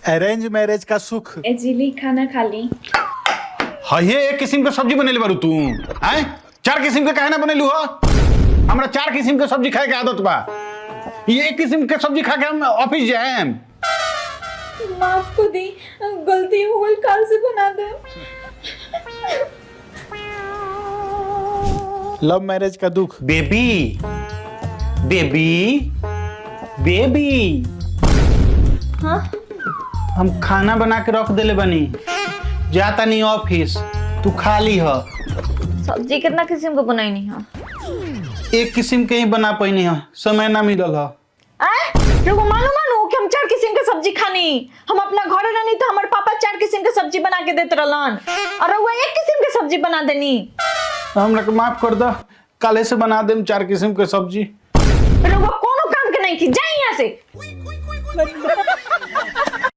Arrange marriage का सुख। Easily खाना खा ली। हाँ ये एक किस्म के सब्जी बनेली बारू तू हैं 4 किस्म के काहे ना बनेलू हो। हमरा 4 किस्म के सब्जी खाए के आदत बा। ये एक किस्म के सब्जी खा के हम ऑफिस जाएं। माफ को दी, गलती हो गई, कल से बना दे। लव मैरिज का दुख। बेबी बेबी बेबी हाँ हम खाना बना के रख देले बनी, जाता नहीं ऑफिस, तू खा ली हो। सब्जी कितना किस्म को बनाई नहीं है? एक किस्म के ही बना पाई हो, समय ना मिलल हो। लोगों मानो कि हम 4 किस्म के सब्जी खानी। हम अपना घर रहनी तो हमारे पापा 4 किस्म के सब्जी बना के देते रहलन और वो एक किस्म के सब्जी बना देनी। हमरा को माफ कर दो, काले से बना देम 4 किस्म के सब्जी। लोगों कोनो काम के नहीं की, जाए यहाँ से।